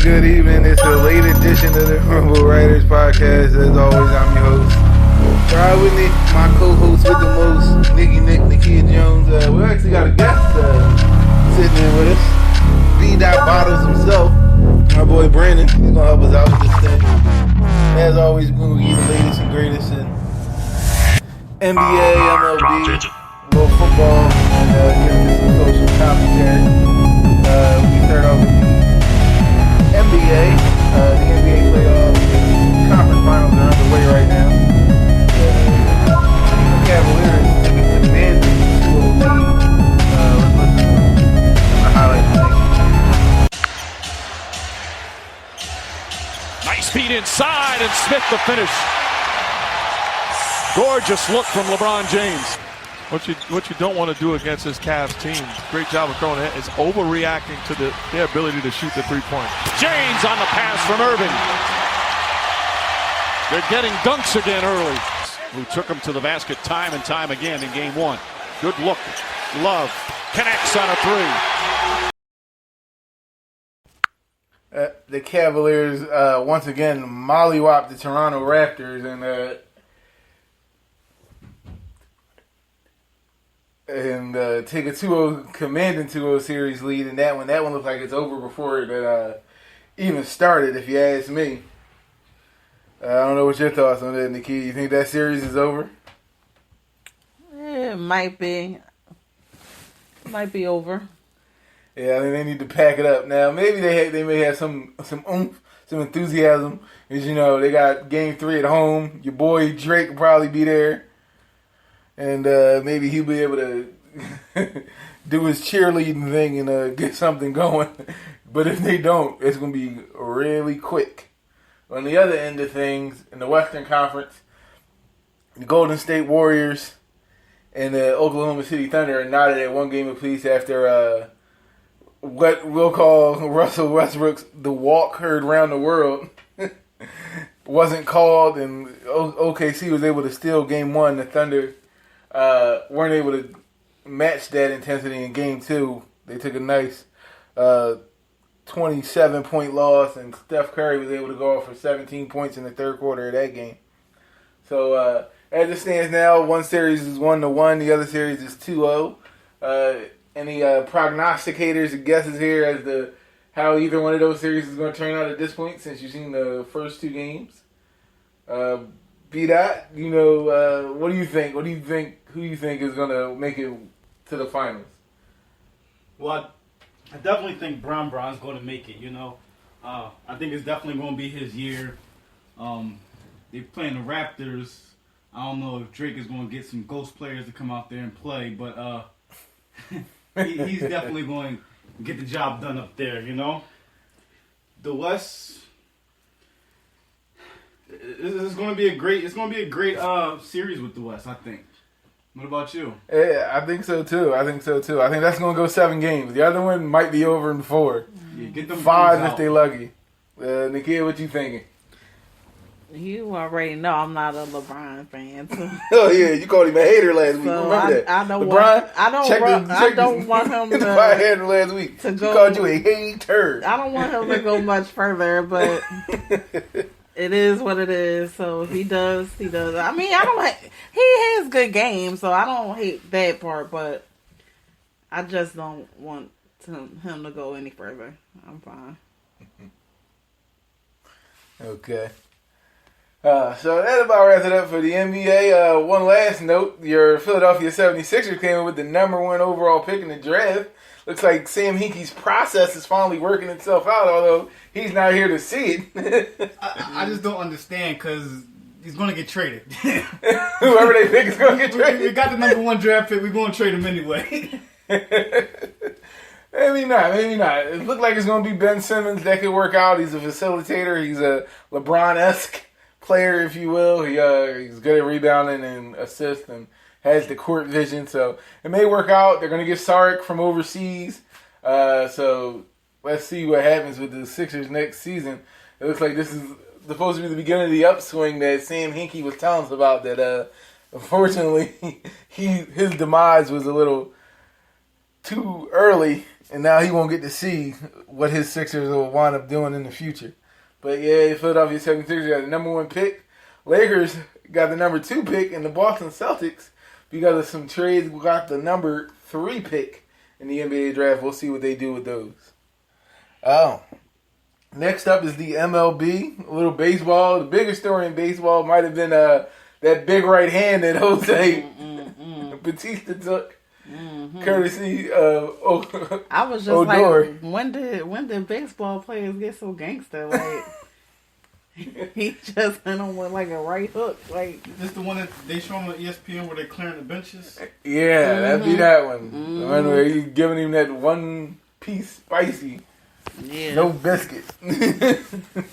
good evening. It's a late edition of the Robo Writers Podcast. As always, I'm your host. Ride with me, my co-host with the most, Nikia Jones. We actually got a guest sitting in with us. B-Dot Bottles himself, my boy Brandon. He's going to help us out with this thing. As always, we're going to give you the latest and greatest in NBA, MLB, little football, and give you some social commentary. We start off with the NBA. The NBA playoffs, conference finals are underway right now. The Cavaliers took a commanding 2-0 lead. Let's listen to the highlights of the game. Nice feed inside, and Smith the finish. Gorgeous look from LeBron James. What you don't want to do against this Cavs team, great job of throwing it, is overreacting to their ability to shoot the three-point. James on the pass from Irving. They're getting dunks again early. Who took him to the basket time and time again in game one. Good look. Love connects on a three. The Cavaliers once again mollywopped the Toronto Raptors and take a 2-0 commanding 2-0 series lead in that one. That one looks like it's over before it even started, if you ask me. I don't know what your thoughts on that, Nikki. You think that series is over? It might be. Might be over. Yeah, I think they need to pack it up. Now, maybe they may have some oomph, some enthusiasm. As you know, they got Game 3 at home. Your boy Drake will probably be there. And maybe he'll be able to do his cheerleading thing and get something going. But if they don't, it's going to be really quick. On the other end of things, in the Western Conference, the Golden State Warriors and the Oklahoma City Thunder are knotted at one game apiece after what we'll call Russell Westbrook's The Walk Heard Around the World wasn't called, and OKC was able to steal Game 1. The Thunder weren't able to match that intensity in Game 2. They took a nice 27-point loss, and Steph Curry was able to go off for 17 points in the third quarter of that game. So as it stands now, one series is 1-1, the other series is 2-0. Any prognosticators or guesses here as to how either one of those series is going to turn out at this point, since you've seen the first two games? B-Dot, what do you think? Who do you think is going to make it to the finals? Well, I definitely think Bron's going to make it, I think it's definitely going to be his year. They're playing the Raptors. I don't know if Drake is going to get some ghost players to come out there and play, but he's definitely going to get the job done up there, The West, it's going to be a great series with the West, I think. What about you? Yeah, I think so too. I think that's going to go 7 games. The other one might be over in 4. Yeah, get them 5 if they lucky. Nikia, what you thinking? You already know I'm not a LeBron fan. So. Oh yeah, you called him a hater last week. Remember that? I don't want him to. Last week. He called you a hater. I don't want him to go much further, but it is what it is. So if he does. I mean, he has good games, so I don't hate that part, but I just don't want him to go any further. I'm fine. Okay. So that about wraps it up for the NBA. One last note, your Philadelphia 76ers came in with the number 1 overall pick in the draft. Looks like Sam Hinkie's process is finally working itself out, although he's not here to see it. I just don't understand, because he's going to get traded. Whoever they pick is going to get traded. We got the number 1 draft pick. We're going to trade him anyway. Maybe not. It looked like it's going to be Ben Simmons. That could work out. He's a facilitator. He's a LeBron-esque player, if you will. He's good at rebounding and assists and has the court vision. So it may work out. They're going to get Saric from overseas. So let's see what happens with the Sixers next season. It looks like this is supposed to be the beginning of the upswing that Sam Hinkie was telling us about. That unfortunately his demise was a little too early And now he won't get to see what his Sixers will wind up doing in the future. But yeah, Philadelphia 76ers got the number 1 pick. Lakers got the number 2 pick. And the Boston Celtics, because of some trades, got the number 3 pick in the NBA draft. We'll see what they do with those. Next up is the MLB. A little baseball. The bigger story in baseball might have been that big right hand that Jose Batista took. Courtesy of I was just Odor. like, when did baseball players get so gangster? Like, he just went on with like a right hook. Like, This the one that they show on ESPN where they're clearing the benches? Yeah, that'd be that one. The one where he's giving him that one piece spicy. yeah. No biscuit.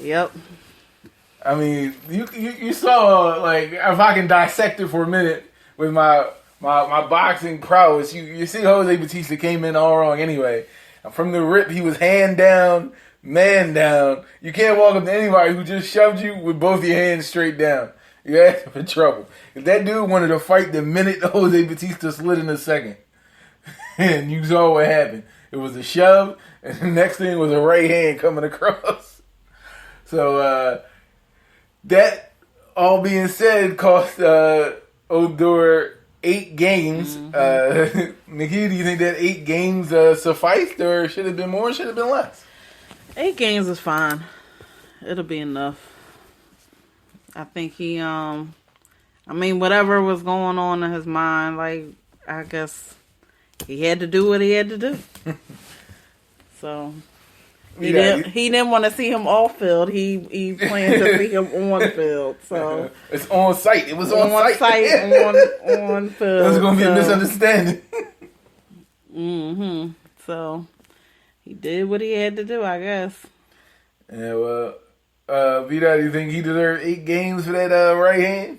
Yep. I mean, you saw, like, if I can dissect it for a minute with my boxing prowess, you see Jose Batista came in all wrong anyway. From the rip, he was hand down, man down. You can't walk up to anybody who just shoved you with both your hands straight down. You're asking for trouble. If that dude wanted to fight the minute Jose Batista slid in a second, and you saw what happened. It was a shove, and the next thing was a right hand coming across. So, that all being said cost Odor 8 games. Nikki, do you think that 8 games sufficed, or should it have been more, should it have been less? 8 games is fine. It'll be enough. I think he, I mean, whatever was going on in his mind, like, I guess he had to do what he had to do. So he didn't want to see him off field. He planned to see him on field. So it's on site. It was on site. on field. There's going to be a misunderstanding. So he did what he had to do, I guess. Yeah, well, Vida, do you think he deserved 8 games for that right hand?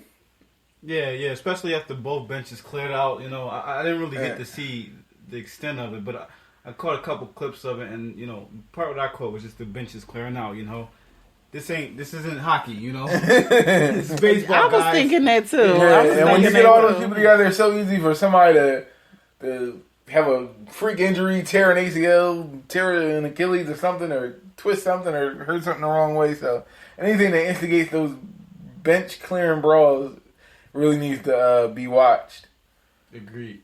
Yeah, especially after both benches cleared out. You know, I didn't really get to see the extent of it, but I caught a couple clips of it, and, you know, part of what I caught was just the benches clearing out, you know. This isn't hockey, you know. It's baseball, I was guys. thinking that too. Yeah, and when you get all those people together, it's so easy for somebody to have a freak injury, tear an ACL, tear an Achilles or something, or twist something, or hurt something the wrong way. So anything that instigates those bench clearing brawls really needs to be watched. Agreed.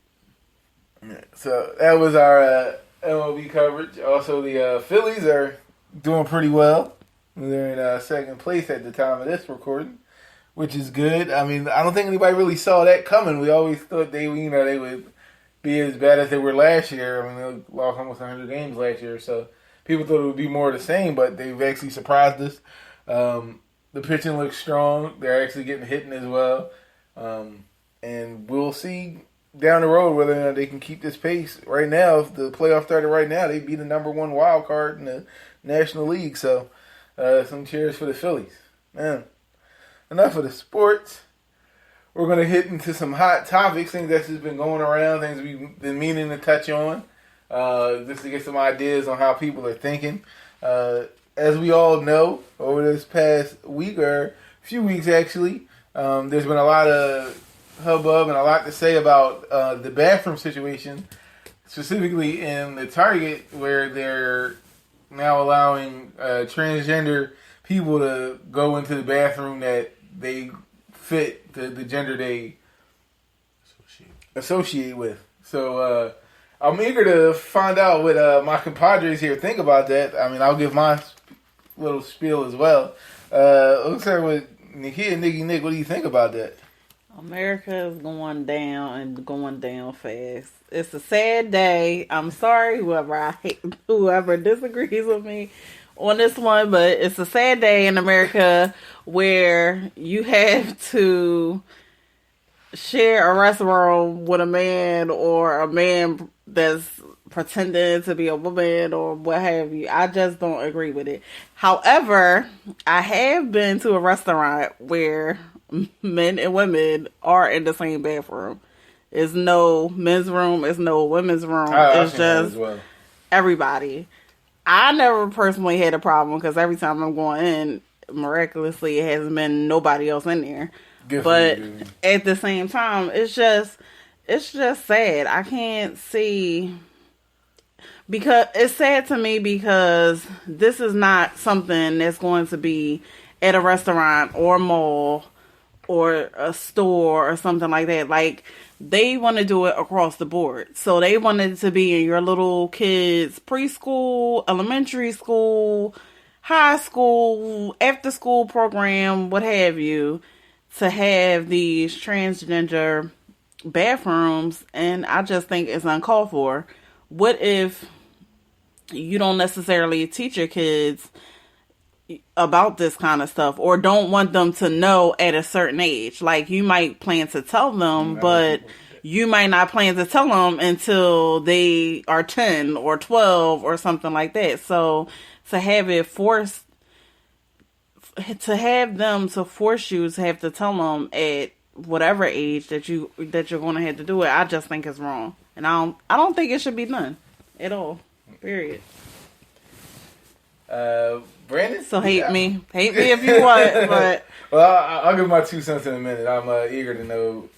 So that was our MLB coverage. Also, the Phillies are doing pretty well. They're in second place at the time of this recording, which is good. I mean, I don't think anybody really saw that coming. We always thought they would be as bad as they were last year. I mean, they lost almost 100 games last year, so people thought it would be more of the same, but they've actually surprised us. The pitching looks strong. They're actually getting hitting as well. And we'll see down the road whether or not they can keep this pace. Right now, if the playoff started right now, they'd be the number 1 wild card in the National League. So, some cheers for the Phillies. Man, enough of the sports. We're going to hit into some hot topics, things that's just been going around, things we've been meaning to touch on, just to get some ideas on how people are thinking. As we all know, over this past week, or a few weeks actually, there's been a lot of hubbub and a lot to say about the bathroom situation, specifically in the Target, where they're now allowing transgender people to go into the bathroom that they fit the gender they associate with. So I'm eager to find out what my compadres here think about that. I mean, I'll give my little spiel as well. Let's start with Nikia and Nick. What do you think about that? America is going down and going down fast. It's a sad day. I'm sorry, whoever disagrees with me on this one, but it's a sad day in America where you have to share a restroom with a man, or a man that's pretending to be a woman, or what have you. I just don't agree with it. However, I have been to a restaurant where men and women are in the same bathroom. It's no men's room. It's no women's room. It's just everybody. I never personally had a problem, because every time I'm going in, miraculously, it hasn't been nobody else in there. But at the same time, it's just sad. I can't see because it's sad to me because this is not something that's going to be at a restaurant or mall or a store or something like that. Like, they want to do it across the board. So they want it to be in your little kids' preschool, elementary school, high school, after school program, what have you, to have these transgender bathrooms. And I just think it's uncalled for. What if you don't necessarily teach your kids about this kind of stuff, or don't want them to know at a certain age? Like, you might plan to tell them, but you might not plan to tell them until they are 10 or 12 or something like that. So to have it forced, to have them to force you to have to tell them at whatever age that you're going to have to do it, I just think it's wrong, and I don't think it should be done at all. Period. Brandon? So hate me if you want, but well, I'll give my 2 cents in a minute. I'm eager to know.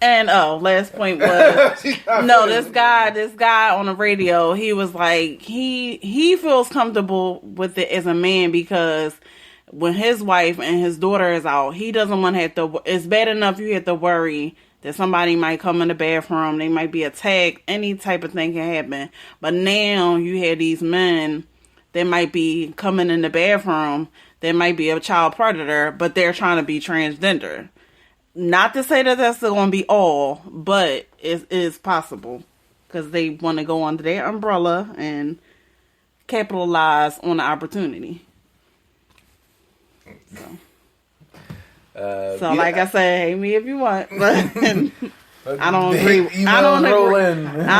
And last point was no, this guy on the radio, he was like, he feels comfortable with it as a man because when his wife and his daughter is out, he doesn't want to have to. It's bad enough you have to worry that somebody might come in the bathroom, they might be attacked, any type of thing can happen. But now you have these men that might be coming in the bathroom, that might be a child predator, but they're trying to be transgender. Not to say that that's going to be all, but it is possible because they want to go under their umbrella and capitalize on the opportunity. So like I said, hate me if you want, but I don't agree. I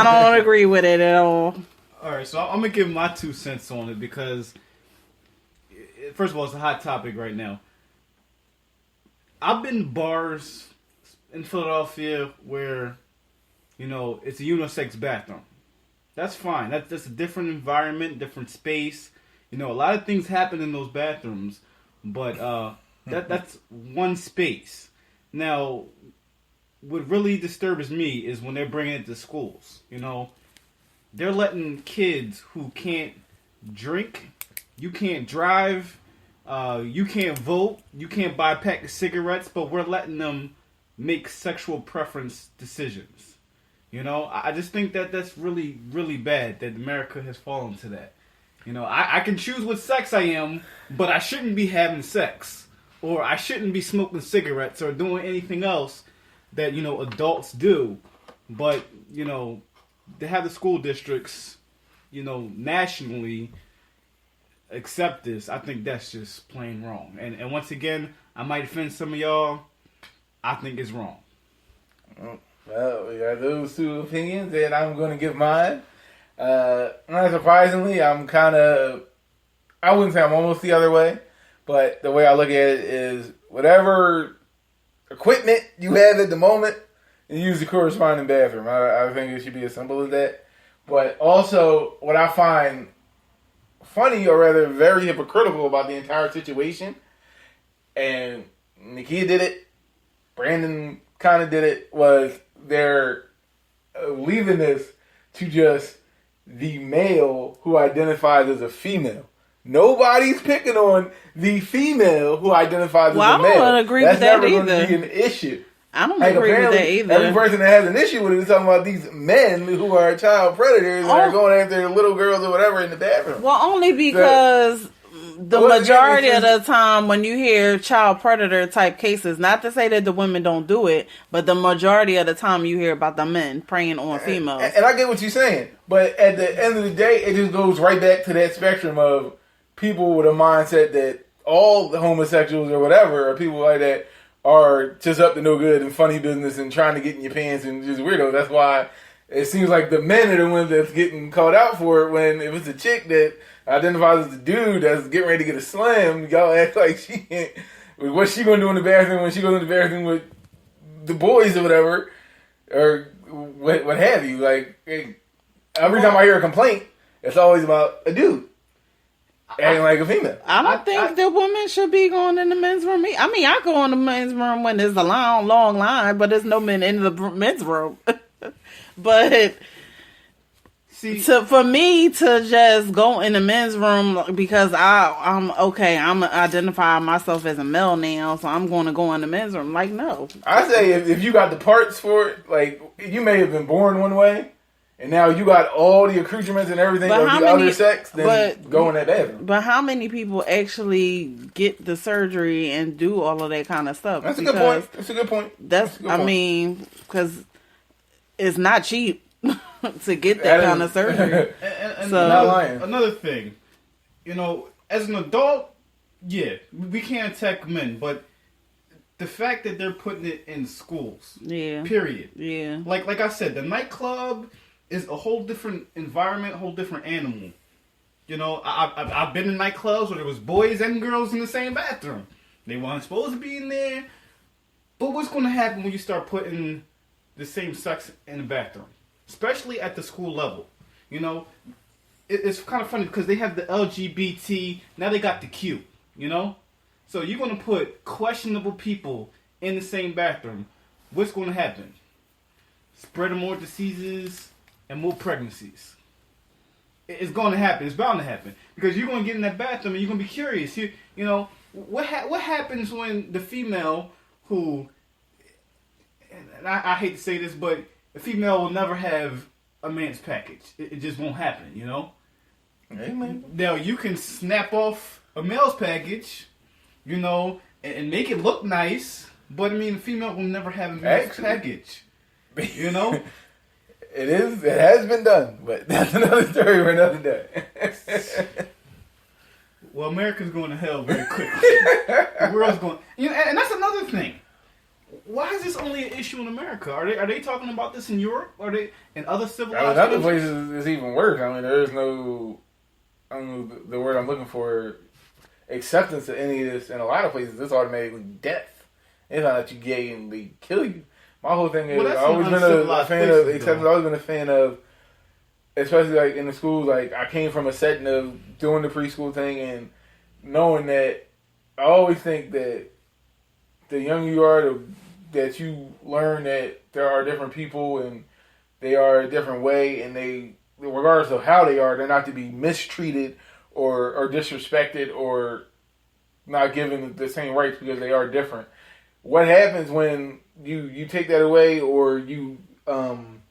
don't agree with it at all. All right, so I'm gonna give my 2 cents on it because, first of all, it's a hot topic right now. I've been to bars in Philadelphia where, it's a unisex bathroom. That's fine. That's a different environment, different space. A lot of things happen in those bathrooms, but that's one space. Now, what really disturbs me is when they're bringing it to schools. They're letting kids who can't drink, you can't drive, you can't vote, you can't buy a pack of cigarettes, but we're letting them make sexual preference decisions. I just think that that's really, really bad that America has fallen to that. I can choose what sex I am, but I shouldn't be having sex. Or I shouldn't be smoking cigarettes or doing anything else that, adults do. But, to have the school districts, nationally accept this, I think that's just plain wrong. And once again, I might offend some of y'all. I think it's wrong. Well, we got those 2 opinions, and I'm going to give mine. Not surprisingly, I wouldn't say I'm almost the other way, but the way I look at it is whatever equipment you have at the moment, and use the corresponding bathroom. I think it should be as simple as that. But also, what I find funny, or rather very hypocritical about the entire situation, and Nakia did it, Brandon kind of did it, was they're leaving this to just the male who identifies as a female. Nobody's picking on the female who identifies as a male. I don't agree with that either. That's never going to be an issue. I don't agree with that either. Every person that has an issue with it is talking about these men who are child predators and are going after little girls or whatever in the bathroom. Well, only because the majority of the time when you hear child predator type cases, not to say that the women don't do it, but the majority of the time you hear about the men preying on females. And I get what you're saying, but at the end of the day, it just goes right back to that spectrum of people with a mindset that all the homosexuals or whatever, or people like that, are just up to no good and funny business and trying to get in your pants and just weirdos. That's why it seems like the men are the ones that's getting called out for it, when if it's a chick that identifies as the dude that's getting ready to get a slam, y'all act like she can't. What's she going to do in the bathroom when she goes in the bathroom with the boys or whatever, or what have you? Like, every time I hear a complaint, it's always about a dude acting like a female. I don't think the women should be going in the men's room. I mean, I go in the men's room when there's a long line, but there's no men in the men's room. But See, for me to just go in the men's room because I'm okay, I'm identifying myself as a male now, so I'm going to go in the men's room. Like, no. I say if you got the parts for it, like you may have been born one way, and now you got all the accoutrements and everything of the other sex, then go in that bathroom. But how many people actually get the surgery and do all of that kind of stuff? That's a good point. That's a good point. I mean, because it's not cheap. To get that kind of surgery. and so another thing, as an adult, yeah, we can't attack men, but the fact that they're putting it in schools, period. Yeah. Like I said, the nightclub is a whole different environment, a whole different animal. I've been in nightclubs where there was boys and girls in the same bathroom. They weren't supposed to be in there. But what's going to happen when you start putting the same sex in the bathroom? Especially at the school level. It's kind of funny because they have the LGBT, now they got the Q, So you're going to put questionable people in the same bathroom. What's going to happen? Spread more diseases and more pregnancies. It's going to happen. It's bound to happen. Because you're going to get in that bathroom and you're going to be curious. What happens when the female who, and I hate to say this, but a female will never have a man's package. It just won't happen, Amen. Now, you can snap off a male's package, and make it look nice, but, a female will never have a man's package, It has been done, but that's another story for another day. Well, America's going to hell very quickly. The world's going... and that's another thing. Why is this only an issue in America? Are they talking about this in Europe? Are they in other civilized in other countries? places it's even worse. There's no, I don't know the word I'm looking for, acceptance of any of this. In a lot of places, it's automatically death. It's not that you gay and they kill you. My whole thing is, I've always been a fan of acceptance. I've always been a fan of, especially like in the schools, like I came from a setting of doing the preschool thing and knowing that I always think that the younger you are, that you learn that there are different people and they are a different way, and they, regardless of how they are, they're not to be mistreated or disrespected or not given the same rights because they are different. What happens when you take that away, or you learn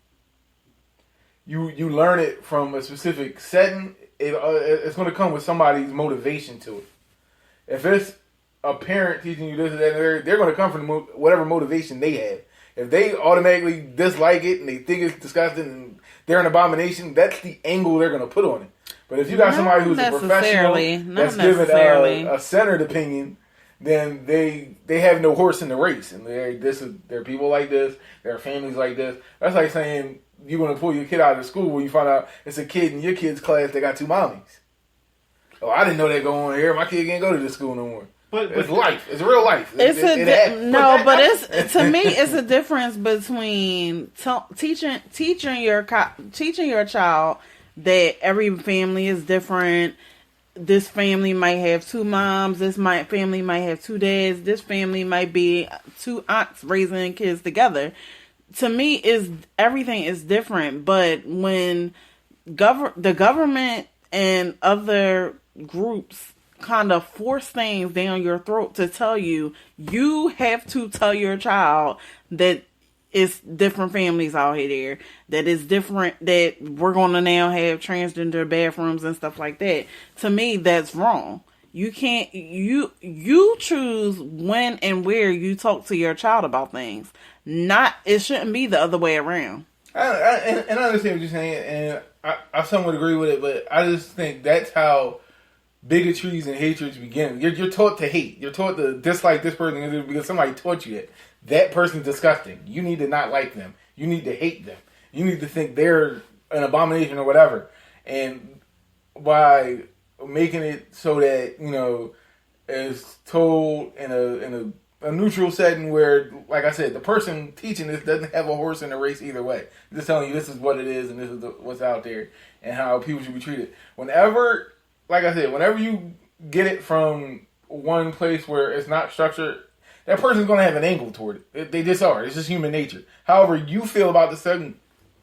it from a specific setting? It's going to come with somebody's motivation to it. If it's a parent teaching you this and that, they're going to come from whatever motivation they have. If they automatically dislike it and they think it's disgusting and they're an abomination, that's the angle they're going to put on it. But if you got somebody who's a professional that's given a centered opinion, then they have no horse in the race. And there are people like this, there are families like this. That's like saying you're going to pull your kid out of school when you find out it's a kid in your kid's class that got two mommies. Oh, I didn't know that going on here. My kid can't go to this school no more. But it's life. It's real life. To me, it's a difference between teaching your child that every family is different. This family might have two moms. Family might have two dads. This family might be two aunts raising kids together. To me, everything is different. But when the government and other groups kind of force things down your throat to tell you have to tell your child that it's different families out here, that it's different, that we're going to now have transgender bathrooms and stuff like that. To me, that's wrong. You can't, you choose when and where you talk to your child about things. It shouldn't be the other way around. I understand what you're saying, and I somewhat agree with it, but I just think that's how bigotries and hatreds begin. You're taught to hate. You're taught to dislike this person because somebody taught you that. That person's disgusting. You need to not like them. You need to hate them. You need to think they're an abomination or whatever. And by making it so that, it's told in a neutral setting where, like I said, the person teaching this doesn't have a horse in the race either way. They're just telling you this is what it is and this is what's out there and how people should be treated. Whenever you get it from one place where it's not structured, that person's going to have an angle toward it. They just are. It's just human nature. However you feel about the certain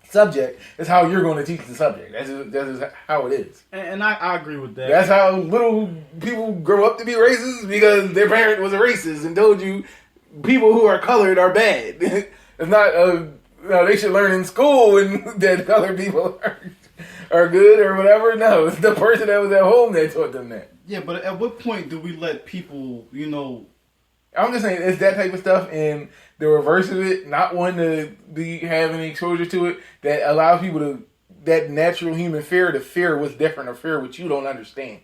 subject is how you're going to teach the subject. That's just how it is. And I agree with that. That's how little people grow up to be racist because their parent was a racist and told you people who are colored are bad. It's not they should learn in school and that colored people are good or whatever. No, it's the person that was at home that taught them that. Yeah, but at what point do we let people, I'm just saying it's that type of stuff, and the reverse of it, not wanting to have any exposure to it, that allows people to, that natural human fear, to fear what's different or fear what you don't understand.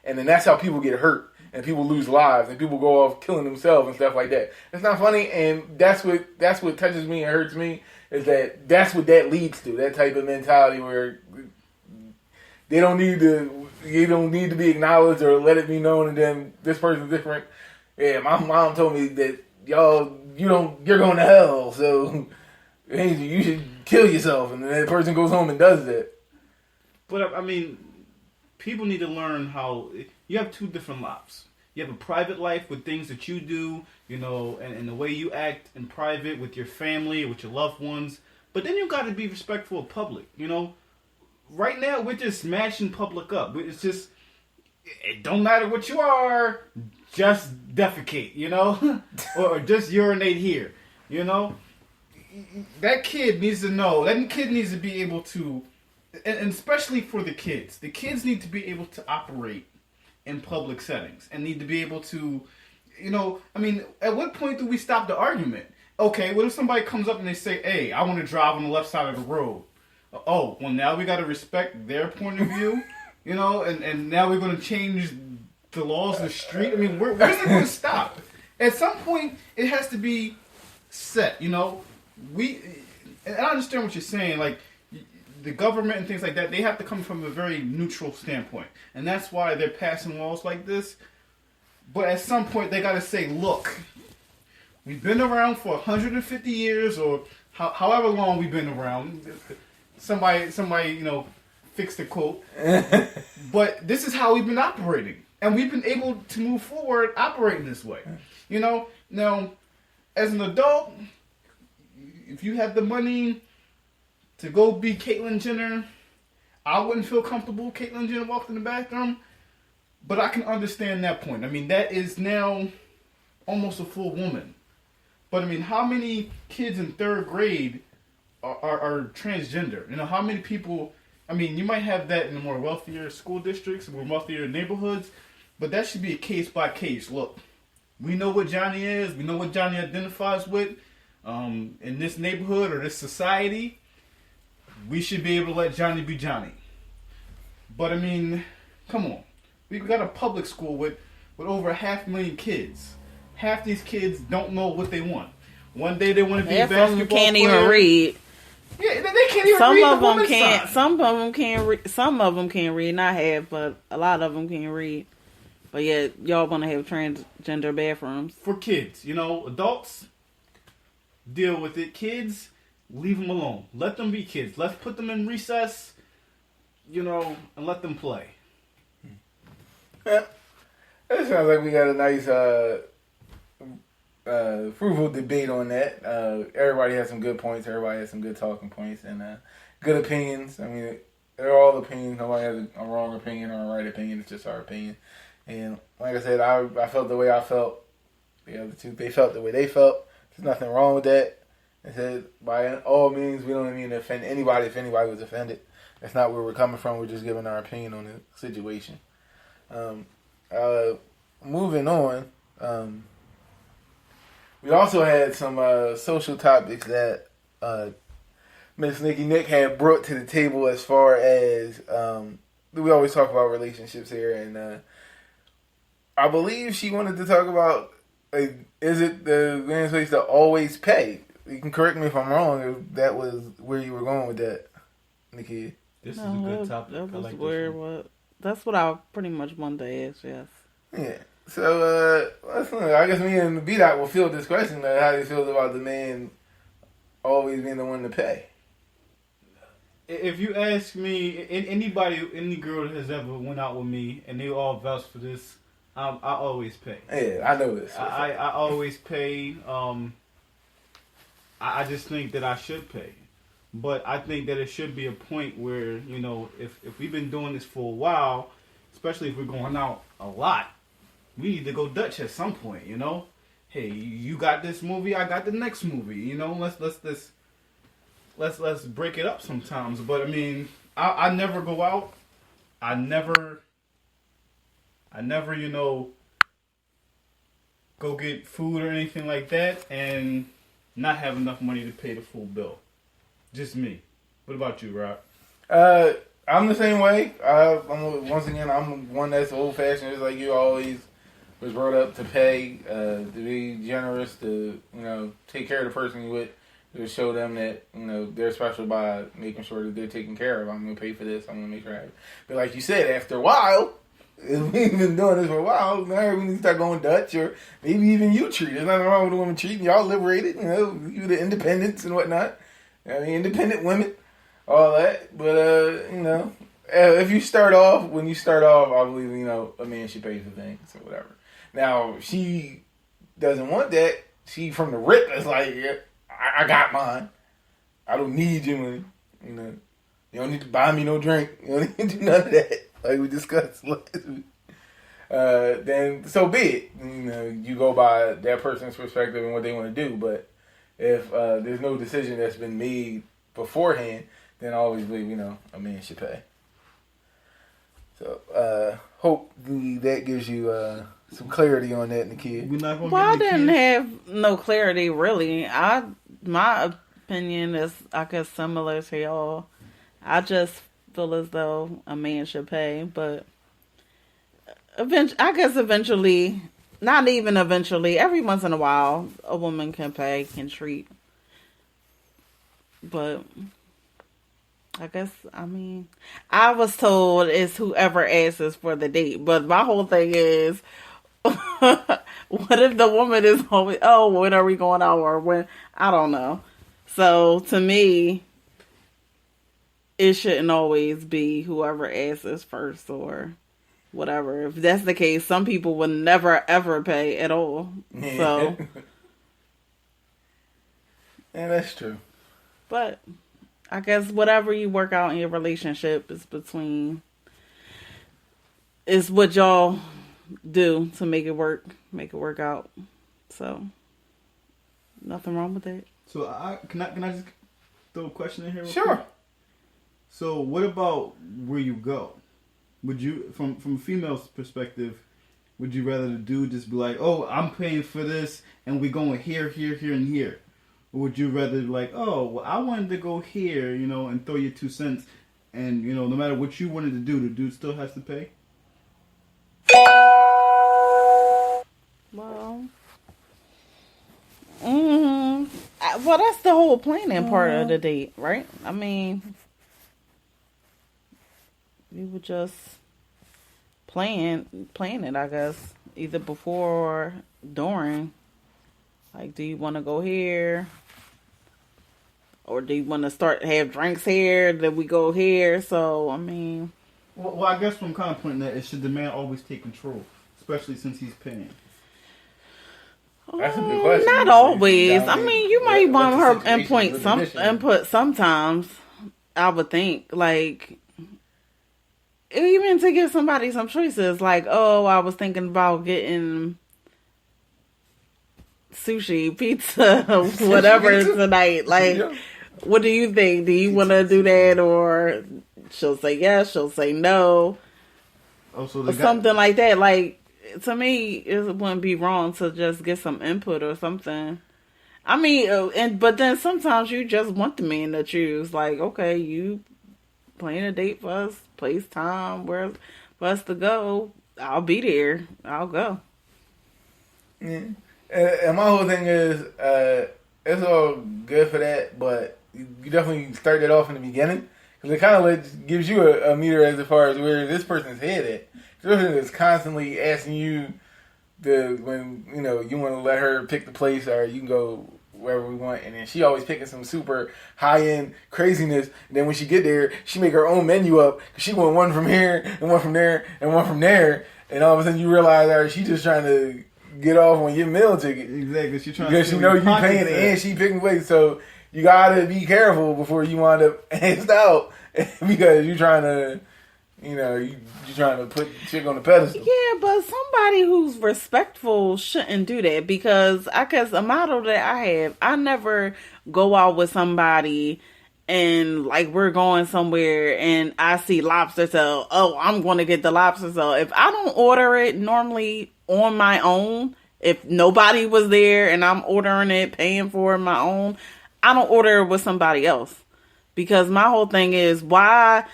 And then that's how people get hurt, and people lose lives, and people go off killing themselves and stuff like that. It's not funny, and that's what touches me and hurts me, is that's what that leads to, that type of mentality where you don't need to be acknowledged or let it be known, and then this person's different. Yeah, my mom told me that you're going to hell, so you should kill yourself, and then that person goes home and does that. But I mean, people need to learn how you have two different lives. You have a private life with things that you do, and the way you act in private with your family, with your loved ones. But then you got to be respectful of public. Right now we're just smashing public up. It's just, it don't matter what you are, just defecate, or just urinate here, That kid needs to know. That kid needs to be able to, and especially for the kids need to be able to operate in public settings and need to be able to, at what point do we stop the argument? Okay, what if somebody comes up and they say, hey, I want to drive on the left side of the road? Oh, well, now we got to respect their point of view, and now we're going to change the laws of the street. I mean, where's it going to stop? At some point, it has to be set, and I understand what you're saying, like, the government and things like that, they have to come from a very neutral standpoint. And that's why they're passing laws like this. But at some point, they got to say, look, we've been around for 150 years or however long we've been around. Somebody, fix the quote. But this is how we've been operating. And we've been able to move forward operating this way. Now, as an adult, if you have the money to go be Caitlyn Jenner, I wouldn't feel comfortable Caitlyn Jenner walked in the bathroom. But I can understand that point. I mean, that is now almost a full woman. But I mean, how many kids in third grade are transgender? How many people, I mean, you might have that in the more wealthier school districts, more wealthier neighborhoods, but that should be a case by case. Look, we know what Johnny is, we know what Johnny identifies with in this neighborhood or this society. We should be able to let Johnny be Johnny. But I mean, come on. We've got a public school with over 500,000 kids. Half these kids don't know what they want. One day they want to be a basketball player. Some can't even read. Yeah, they can't even read the woman's sign. Some of them can't read. Some of them can't read. Not half, but a lot of them can't read. But yet, y'all want to have transgender bathrooms for kids. Adults deal with it. Kids, leave them alone. Let them be kids. Let's put them in recess. And let them play. It sounds like we got a nice, fruitful debate on that. Everybody has some good points. Everybody has some good talking points and good opinions. I mean, they're all opinions. Nobody has a wrong opinion or a right opinion. It's just our opinion. And like I said, I felt the way I felt. The other two, they felt the way they felt. There's nothing wrong with that. I said, by all means, we don't mean to offend anybody if anybody was offended. That's not where we're coming from. We're just giving our opinion on the situation. Moving on, we also had some social topics that Miss Nikki Nick had brought to the table as far as we always talk about relationships here, and I believe she wanted to talk about is it the man's place to always pay? You can correct me if I'm wrong if that was where you were going with that, Nikki. This is a good topic. That was where that's what I pretty much wanted to ask, yes. Yeah. So, I guess me and B-Dot will field this question, how do you feel about the man always being the one to pay? If you ask me, any girl that has ever went out with me, and they all vouch for this, I always pay. Yeah, I know this. I always pay. I just think that I should pay. But I think that it should be a point where, if we've been doing this for a while, especially if we're going out a lot, we need to go Dutch at some point, Hey, you got this movie, I got the next movie, let's break it up sometimes. But I mean, I never go out. I never, go get food or anything like that and not have enough money to pay the full bill. Just me. What about you, Rob? I'm the same way. Once again, I'm one that's old fashioned. It's like you always was brought up to pay, to be generous, to take care of the person you with, to show them that they're special by making sure that they're taken care of. I'm gonna pay for this. I'm gonna make sure I have it. But like you said, after a while, we've been doing this for a while. Now we need to start going Dutch, or maybe even you treat. There's nothing wrong with the women treating y'all liberated. You the independents and whatnot. I mean, independent women, all that. But if you start off, I believe a man should pay for things or whatever. Now she doesn't want that. She from the rip is like, yeah, I got mine. I don't need you money. You don't need to buy me no drink. You don't need to do none of that. Like we discussed last week. Then so be it. You go by that person's perspective and what they want to do. But if there's no decision that's been made beforehand, then I always believe a man should pay. So hope that gives you some clarity on that, Nakia. We're not gonna I didn't have no clarity really. My opinion is, I guess, similar to y'all. I just feel as though a man should pay, but eventually, not even eventually, every once in a while, a woman can pay, can treat. But I guess, I was told it's whoever asks for the date. But my whole thing is, what if the woman is always, when are we going out, or when? I don't know. So to me, it shouldn't always be whoever asks first or whatever. If that's the case, some people would never ever pay at all. Yeah. So, yeah, that's true. But I guess whatever you work out in your relationship is what y'all do to make it work out. So nothing wrong with that. So can I just throw a question in here? Sure. Quick? So what about where you go? Would you, from a female's perspective, would you rather the dude just be like, oh, I'm paying for this and we're going here, here, here, and here? Or would you rather like, oh, well, I wanted to go here, and throw you 2 cents, and, no matter what you wanted to do, the dude still has to pay? Well, well, that's the whole planning part of the date, right? I mean, we would just plan it, I guess, either before or during. Like, do you want to go here? Or do you want to have drinks here? Then we go here. So, I mean. Well, I guess what I'm kind of pointing at is, should the man always take control? Especially since he's paying. That's a good question. Not always. I mean, you might want her input sometimes. I would think. Like, even to give somebody some choices. Like, oh, I was thinking about getting sushi, pizza, whatever tonight. Like, yeah. What do you think? Do you want to do that? Or she'll say yes, she'll say no. Oh, so or something like that. Like, to me, it wouldn't be wrong to just get some input or something. I mean, but then sometimes you just want the man to choose. Like, okay, you plan a date for us, place, time, where for us to go. I'll be there. I'll go. Yeah. And my whole thing is, it's all good for that, but you definitely start that off in the beginning. Because it kind of gives you a meter as far as where this person's head at. This person is constantly asking you when you want to let her pick the place, or you can go wherever we want, and then she always picking some super high-end craziness. And then when she get there, she make her own menu up. Cause she want one from here, and one from there, and one from there. And all of a sudden you realize she just trying to get off on your meal ticket. Exactly. She trying because to you know you paying and she picking away. So you gotta be careful before you wind up asked out because you're trying to, you're trying to put the chick on the pedestal. Yeah, but somebody who's respectful shouldn't do that because I guess a model that I have, I never go out with somebody and like we're going somewhere and I see lobster tail. Oh, I'm going to get the lobster tail. If I don't order it normally on my own, if nobody was there and I'm ordering it, paying for it my own, I don't order it with somebody else. Because my whole thing is, why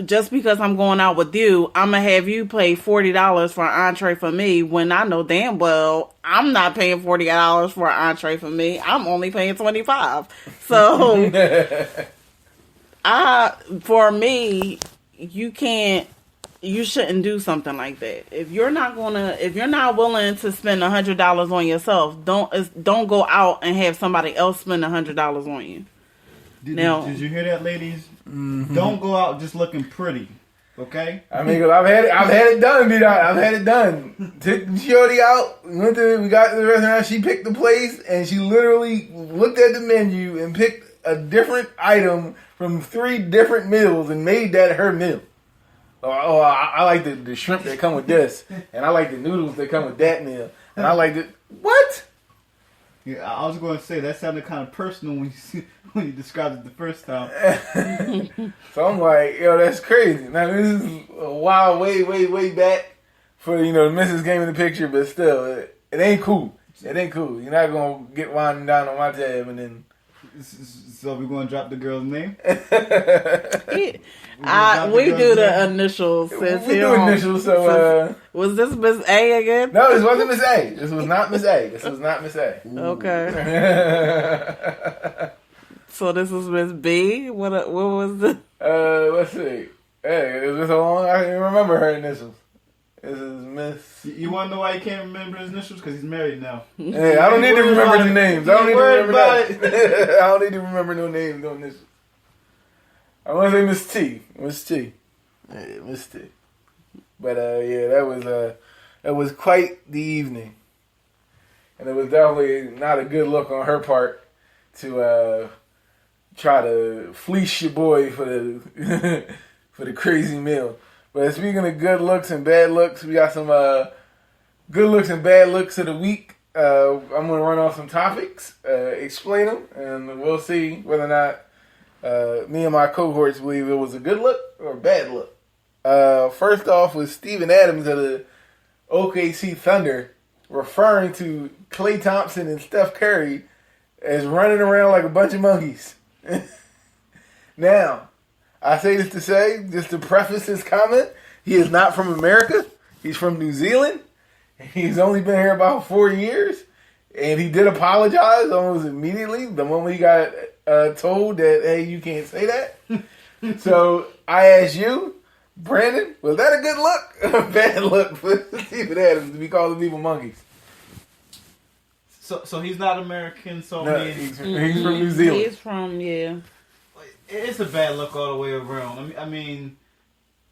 just because I'm going out with you, I'm going to have you pay $40 for an entree for me when I know damn well I'm not paying $40 for an entree for me. I'm only paying $25. So, for me, you shouldn't do something like that. If you're not willing to spend $100 on yourself, don't go out and have somebody else spend $100 on you. Did you hear that, ladies? Mm-hmm. Don't go out just looking pretty, okay? I mean, I've had it done, I've had it done. Took Shorty out. We got to the restaurant. She picked the place, and she literally looked at the menu and picked a different item from 3 different meals and made that her meal. I like the shrimp that come with this, and I like the noodles that come with that meal, and I like what? Yeah, I was going to say that sounded kind of personal when you described it the first time. So I'm like, that's crazy. Now this is a while, way back for the missus game in the picture, but still, it ain't cool. It ain't cool. You're not gonna get winding down on my tab and then. So we're gonna drop the girl's name. We do the initials. We do initials. So was this Miss A again? No, this wasn't Miss A. This was not Miss A. Okay. So this was Miss B. What was the? Let's see. Hey, is this so long? I can't even remember her initials. This is Miss. You want to know why he can't remember his initials? Because he's married now. Hey, I don't need to remember the names. I don't need to remember that. I don't need to remember no names, no initials. I want to say Miss T. Miss T. Yeah, Miss T. But yeah, that was quite the evening, and it was definitely not a good look on her part to try to fleece your boy for the for the crazy meal. But speaking of good looks and bad looks, we got some good looks and bad looks of the week. I'm going to run off some topics, explain them, and we'll see whether or not me and my cohorts believe it was a good look or a bad look. First off was Steven Adams of the OKC Thunder referring to Klay Thompson and Steph Curry as running around like a bunch of monkeys. Now, I say this to say, just to preface his comment, he is not from America. He's from New Zealand. He's only been here about 4 years. And he did apologize almost immediately the moment he got told that, hey, you can't say that. So I ask you, Brandon, was that a good look or a bad look for Steven Adams to be calling people monkeys? So he's not American, so no, he's from New Zealand. He's from, yeah. It's a bad look all the way around. I mean,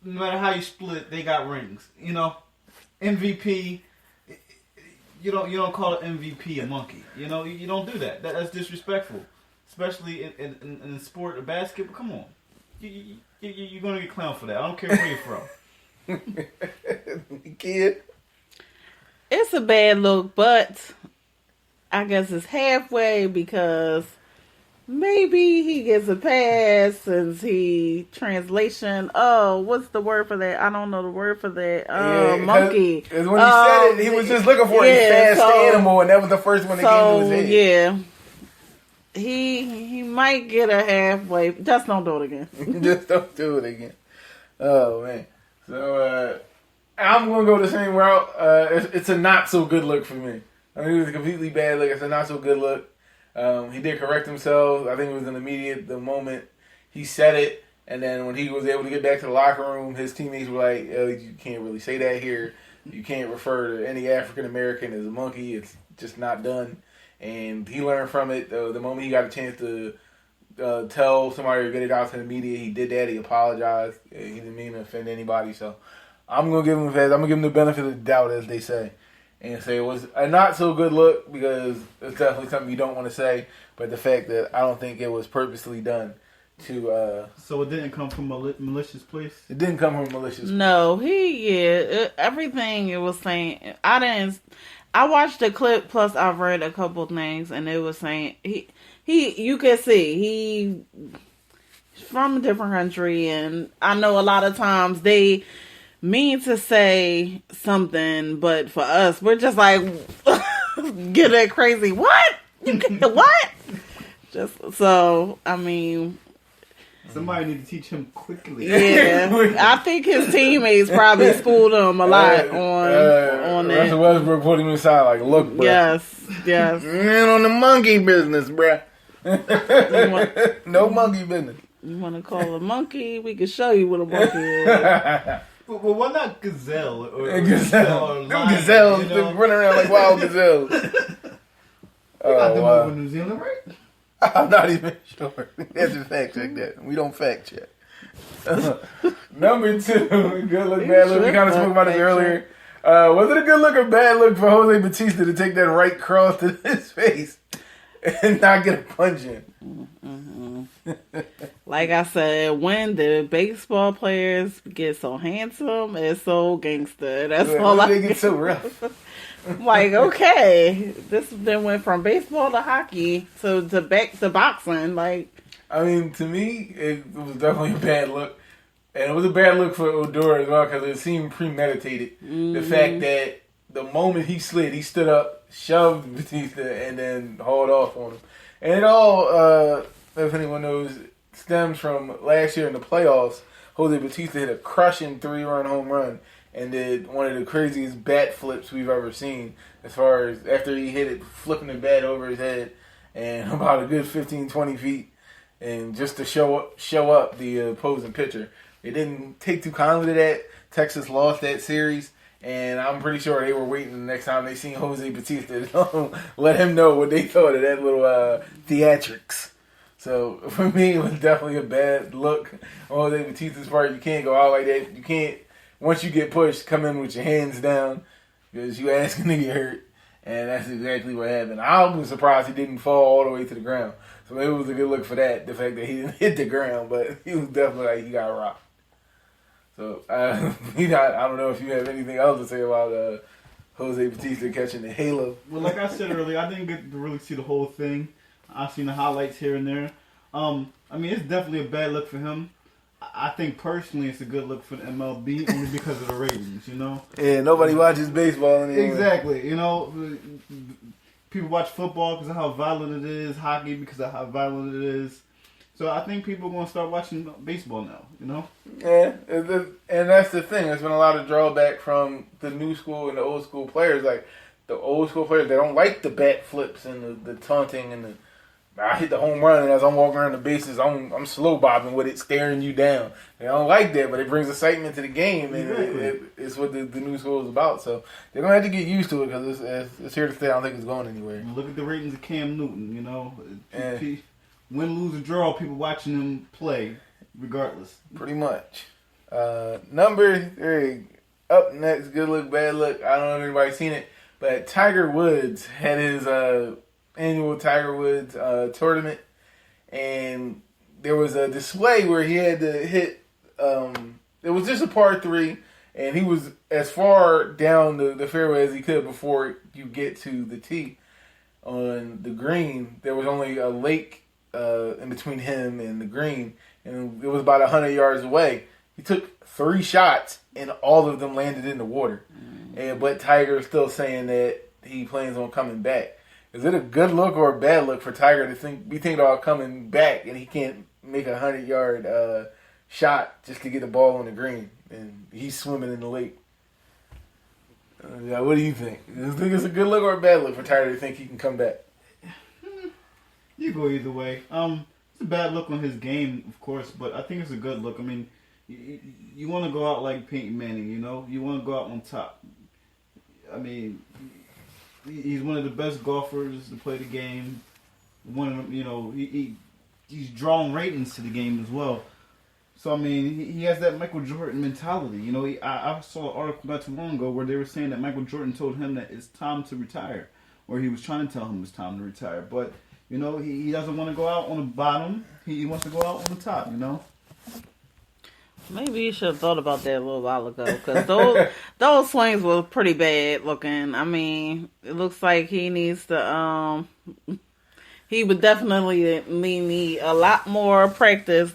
no matter how you split, they got rings. MVP. You don't call an MVP a monkey. You don't do that. That's disrespectful, especially in the sport of basketball. Come on, you're gonna get clowned for that. I don't care where you're from. Kid. It's a bad look, but I guess it's halfway because. Maybe he gets a pass since translation. Oh, what's the word for that? I don't know the word for that. Monkey. Because when he said it, he was just looking for a fast animal, and that was the first one that came to his head. Yeah. He might get a halfway. Just don't do it again. Just don't do it again. Oh, man. So, I'm going to go the same route. It's a not so good look for me. I mean, it was a completely bad look. It's a not so good look. He did correct himself. I think it was the moment he said it, and then when he was able to get back to the locker room, his teammates were like, you can't really say that here. You can't refer to any African American as a monkey. It's just not done. And he learned from it. The moment he got a chance to tell somebody or get it out to the media, he did that. He apologized. He didn't mean to offend anybody. So I'm going to give him the benefit of the doubt, as they say. and say it was a not so good look because it's definitely something you don't want to say. But the fact that I don't think it was purposely done to. So it didn't come from a malicious place. It didn't come from a malicious place. No, everything it was saying. I watched the clip plus I've read a couple things, and it was saying you can see he's from a different country, and I know a lot of times they mean to say something, but for us, we're just like get that crazy. What? You get what? Just so I mean. Somebody need to teach him quickly. Yeah, I think his teammates probably schooled him a lot on that. Russell Westbrook put him aside like, look, bro. Yes. Man on the monkey business, bro. No monkey business. You want to call a monkey? We can show you what a monkey is. Well, why not gazelle? Or gazelle. Or Them lion, gazelles you know? run around like wild gazelles. You got them over in New Zealand, right? I'm not even sure. That's a fact check that. We don't fact check. Number 2, good look, bad look. We kind of spoke about it earlier. Was it a good look or bad look for Jose Batista to take that right cross to his face and not get a punch in? Like I said, when the baseball players get so handsome and so gangster, that's all I They get so rough. like, okay, this then went from baseball to hockey to back to boxing. Like, I mean, to me, it was definitely a bad look. And it was a bad look for Odor as well because it seemed premeditated. Mm-hmm. The fact that the moment he slid, he stood up, shoved Batista, and then hauled off on him. And it all, if anyone knows, stems from last year in the playoffs. Jose Batista hit a crushing 3-run home run and did one of the craziest bat flips we've ever seen. As far as after he hit it, flipping the bat over his head and about a good 15, 20 feet. And just to show up the opposing pitcher. They didn't take too kindly to that. Texas lost that series. And I'm pretty sure they were waiting the next time they seen Jose Batista to let him know what they thought of that little theatrics. So for me, it was definitely a bad look on Jose Batista's part. You can't go out like that. You can't, once you get pushed, come in with your hands down because you asking to get hurt. And that's exactly what happened. I was surprised he didn't fall all the way to the ground. So maybe it was a good look for that, the fact that he didn't hit the ground. But he was definitely like he got rocked. So I don't know if you have anything else to say about Jose Batista catching the halo. Well, like I said earlier, I didn't get to really see the whole thing. I've seen the highlights here and there. I mean, it's definitely a bad look for him. I think personally it's a good look for the MLB only because of the ratings, you know? Yeah, nobody watches baseball anymore. Exactly. You know, people watch football because of how violent it is, hockey because of how violent it is. So I think people are going to start watching baseball now, you know? Yeah, and that's the thing. There's been a lot of drawback from the new school and the old school players. Like, the old school players, they don't like the bat flips and the taunting and I hit the home run and as I'm walking around the bases, I'm slow bobbing with it, staring you down. They don't like that, but it brings excitement to the game, and it's what the new school is about. So they're going to have to get used to it because it's here to stay. I don't think it's going anywhere. Look at the ratings of Cam Newton, you know? Win, lose, or draw, people watching him play, regardless. Pretty much. Number 3, up next, good look, bad look. I don't know if anybody's seen it, but Tiger Woods had his annual Tiger Woods tournament, and there was a display where he had to hit. It was just a par 3, and he was as far down the fairway as he could before you get to the tee. On the green, there was only a lake in between him and the green, and it was about 100 yards away. He took 3 shots, and all of them landed in the water. But Tiger is still saying that he plans on coming back. Is it a good look or a bad look for Tiger to be thinking about coming back and he can't make a 100-yard shot just to get the ball on the green and he's swimming in the lake? What do you think? Do you think it's a good look or a bad look for Tiger to think he can come back? You go either way. It's a bad look on his game, of course, but I think it's a good look. I mean, you want to go out like Peyton Manning, you know? You want to go out on top. I mean, he's one of the best golfers to play the game. One of them, you know, he's drawing ratings to the game as well. So, I mean, he has that Michael Jordan mentality. You know, I saw an article not too long ago where they were saying that Michael Jordan told him that it's time to retire. Or he was trying to tell him it's time to retire. But, you know, he doesn't want to go out on the bottom. He wants to go out on the top, you know? Maybe you should have thought about that a little while ago, because those swings were pretty bad looking. I mean, it looks like he needs to, he would definitely need a lot more practice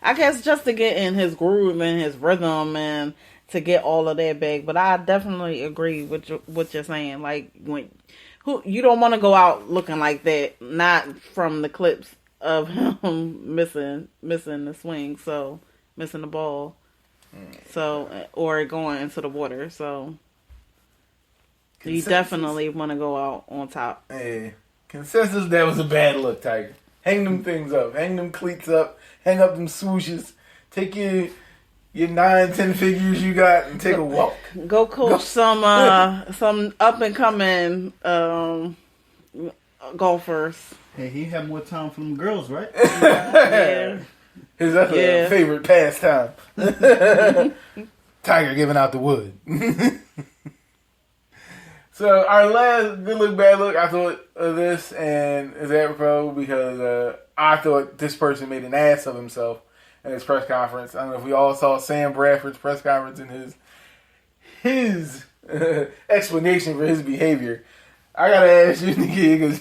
I guess, just to get in his groove and his rhythm and to get all of that back. But I definitely agree with what you're saying. Like, you don't want to go out looking like that, not from the clips of him missing the swing, so missing the ball, so, or going into the water. So you definitely want to go out on top. Hey, consensus, that was a bad look, Tiger. Hang them things up. Hang them cleats up. Hang up them swooshes. Take your 9-10 figures you got and take a walk. Go coach some up and coming golfers. Hey, he had more time for them girls, right? Yeah. His other favorite pastime. Tiger giving out the wood. So our last good look, bad look, I thought of this, and is apropos because I thought this person made an ass of himself in his press conference. I don't know if we all saw Sam Bradford's press conference and his explanation for his behavior. I gotta ask you, Nikki, because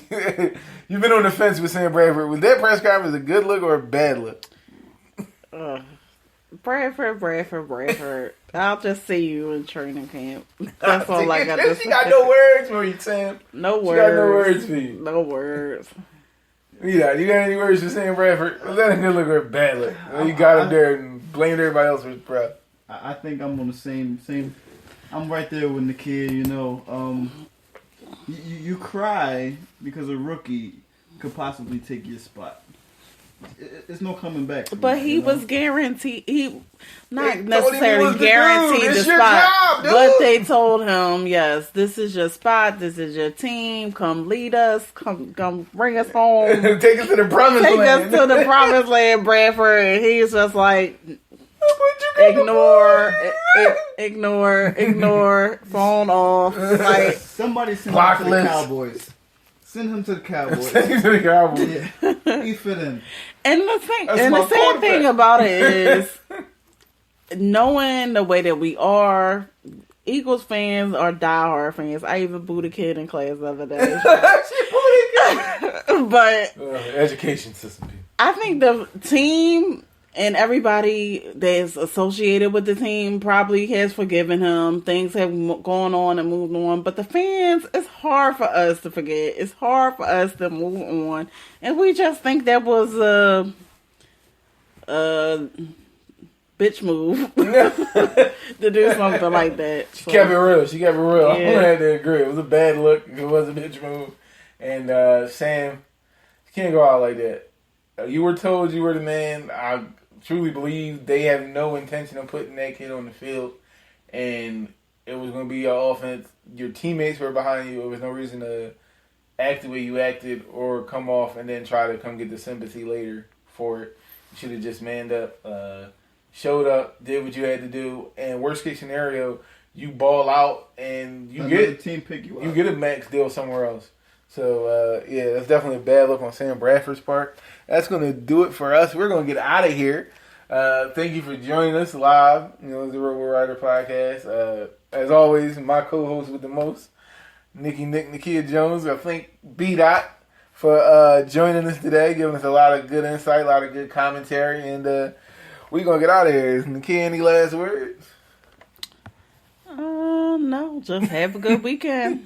you've been on the fence with Sam Bradford. Was that press conference a good look or a bad look? Bradford. I'll just see you in training camp. That's all I got to say. She got no words for you, Sam. No words. She got no words for you. No words. Yeah, you got any words for Sam Bradford? Was that a good look or a bad look? You got him there and blamed everybody else for his press. I think I'm on the same. I'm right there with the kid. You know, you cry because a rookie could possibly take your spot. It's no coming back. But he was guaranteed. He not They necessarily guaranteed the spot, but they told him, "Yes, this is your spot. This is your team. Come lead us. Come bring us home. Take us to the promised land. Take us to the promised land, Bradford." And he's just like, ignore, phone off. Like, somebody send him to the Cowboys. Send him to the Cowboys. Send him to the Cowboys. Yeah. He fit in. And the sad thing about it is, knowing the way that we are, Eagles fans are diehard fans. I even booed a kid in class the other day. But education system. I think the team and everybody that's associated with the team probably has forgiven him. Things have gone on and moved on. But the fans, it's hard for us to forget. It's hard for us to move on. And we just think that was a bitch move to do something like that. She kept it real. Yeah. I'm Yeah. gonna have to agree. It was a bad look. It was a bitch move. And Sam, you can't go out like that. You were told you were the man. I truly believe they have no intention of putting that kid on the field. And it was going to be your offense. Your teammates were behind you. There was no reason to act the way you acted or come off and then try to come get the sympathy later for it. You should have just manned up, showed up, did what you had to do. And worst case scenario, you ball out and you get team pick you up. You get a max deal somewhere else. So, yeah, that's definitely a bad look on Sam Bradford's part. That's going to do it for us. We're going to get out of here. Thank you for joining us live, the Robo Rider Podcast. As always, my co-host with the most, Nakia Jones. I thank B-Dot for joining us today, giving us a lot of good insight, a lot of good commentary, and we're going to get out of here. Nakia, any last words? No, just have a good weekend.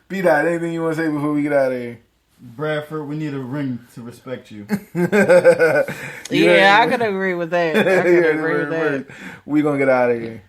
B-Dot, anything you want to say before we get out of here? Bradford, we need a ring to respect you. Yeah, I could agree with that. We're going to get out of here.